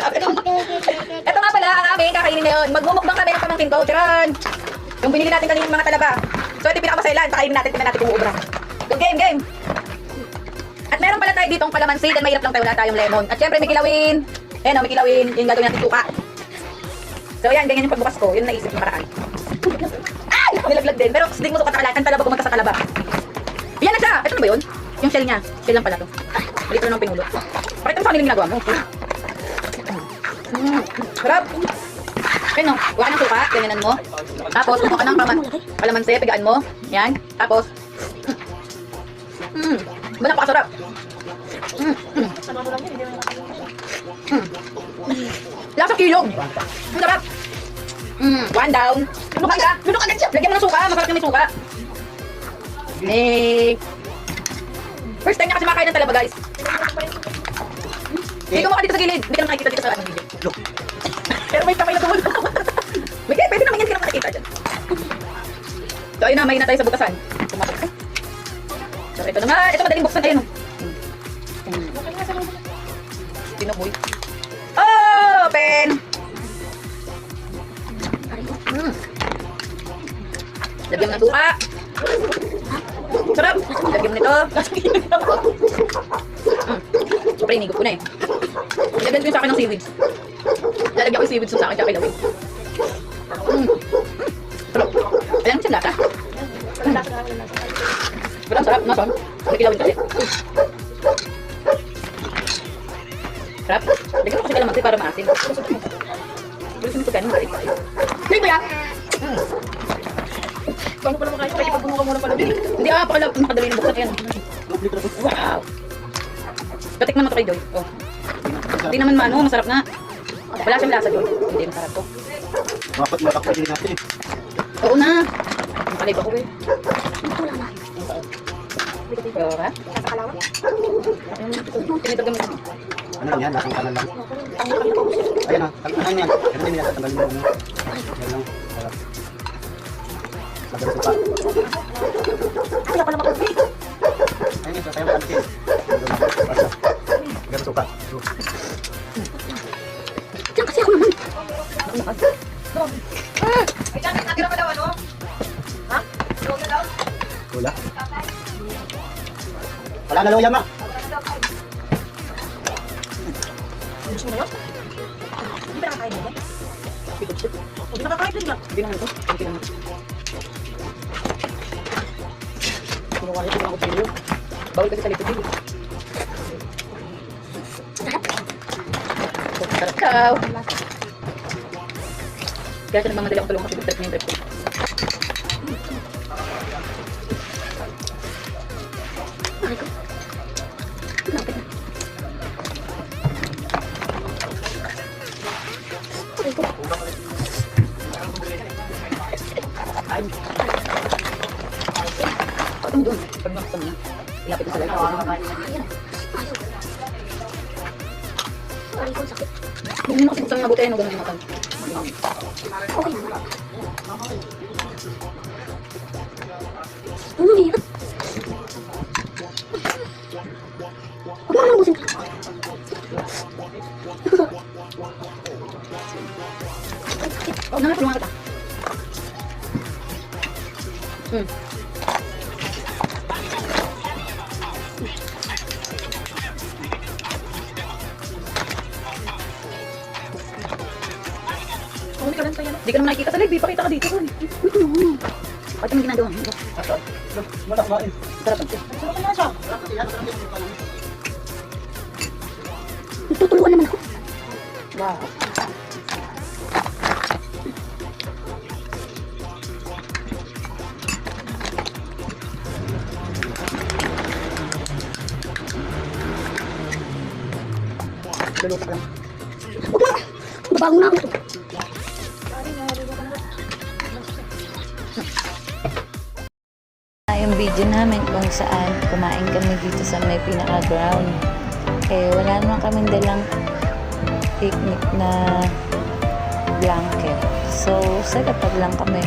Ito nga pala ang aming kakainin ngayon. Magmumukbang kami ng pamangkin ko. Tiran! Yung binili natin kanina mga talaba. So ito yung pinakamasailan. Pakainin natin. Tingnan natin kung uubra. Good game, game! At meron pala tayo ditong kalamansi. Then mahirap lang tayo, wala tayong lemon. At syempre may kilawin. Ayan o, may kilawin. Yung gagawin natin suka. So yan, ganyan yung pagbukas ko. Yun naisip yung paraan. Ay! Nilaglag din. Pero hindi mo sukat sa kalatan. Talaba pumunta sa kalaba. Yan na siya! Ito na ba yun? Yung shell niya. Shell lang pala to. Dito na ng pinulo. Pakita mo sa amin yung ginagawa mo. Sarap! Ayun o, huwag ka ng suka, ganyanan mo. Tapos, kumuha ka ng kalamansi, pigaan mo. Yan. Tapos, ba napakasarap. Lasang kilog. Ang sarap. One down. Lunok agad siya. Lagyan mo ng suka, masarap yung may suka. First time niya kasi makain ng talaba, guys. Dito mo ka dito sa gilid. Hindi ka na makikita dito sa anong video. Pero may kamay na tumulong. Pwede naman yan, hindi ka na makikita dyan. So ayun na, may na tayo sa butasan. So ito na nga, ito madaling buksan kayo. Pinaboy. Open! Lagyan mo ng suka. Sarap! Lagyan mo nito. Siyempre, inigop ko na eh. Lagyan ko yung sa akin ng seaweed. Lalagyan ko yung seaweed sa akin, tsaka ilawin. Sarap. Ayan mo siya lata. Sarap, nasan? May kilawin kasi. Sarap. Lagyan ko kasi kalamansi para maasin. Gusto mo ito kanin, maray. Hindi ba yan? Paano pa naman kayo? Kaya ipagbunuka muna pala din. Hindi makadali na buksan. Ayan. Wow! Katikman mo ito kay Joy. Oh. Hindi naman masarap nga. Wala siyang lasa, Joy. Hindi, masarap to. Dapat makakapagin natin eh. Oo na. Makalib ako eh. Diba? Tinitagam mo. Ano lang yan? Lasang kanan lang. Ayan na. Kanan yan. Pero hindi nila tatanggalin mo. Yan lang. Lagan suka. Ay, ako lang makapit. Ayun yung sasayaw kantin. Lagan suka. Diyan kasi ako naman. Wala. Wala na luya ma. Gusto mo yun? Hindi ba nakakain mo ba? Hindi nakakain din ba? Hindi naman ito. Hindi naman ito. Kinuha rin ito ng kutsilyo. Bawal kasi sa litid din. Sarap kaw. Kaya siya nagmamadali akong tulungan kasi trip na yung trip ko. Ay ko. Lapit na. Ay ko. Ay. Patong doon. Pag nakasama na. Ilapit na sa light. Ay ko, sakit. Hindi mo kasi buksan yung mabuti. Ano ganun yung matan. Okay. Ano hirap? Huwag mo naman busin ka. Huwag naman tulungan kita. Hindi ka naman nakikita sa live, pakita ka dito. Bakit naman ginagawa mo? Malak main. Sarap ang Sarap na siya. tutulungan naman ako. Wow. Luluto ka lang. Huwag na! Babago na ako ito. Yung video namin kung saan kumain kami dito sa may pinaka-ground. Eh, wala naman kaming dalang picnic na blanket. So, sa lapag lang kami.